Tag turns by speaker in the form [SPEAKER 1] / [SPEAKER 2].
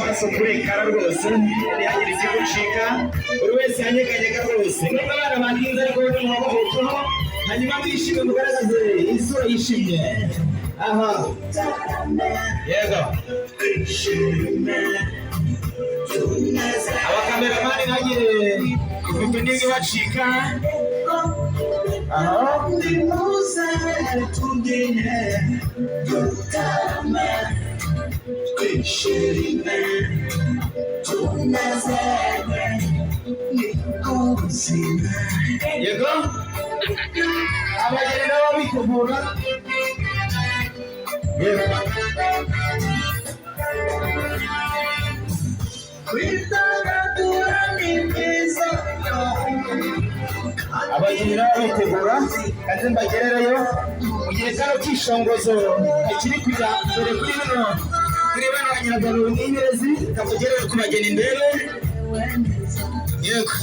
[SPEAKER 1] amaraso kurekara rwose ntihagire ikigucika buri wese yanyeganyega rwose nubwo abana batinze ariko ntibabahutuho hanyuma bishime mugaragaze isura yishimye aha yego abakameramani ntagire ifoto n'imwe bacika aha yego abageni nabo bitegura yego abageni nabo bitegura kandi mbagerereyo mu gihe kano kishongozo kiri kujya dore kuri bano banyarwanda n'ibirezi kamugerere ku bageni imbere yego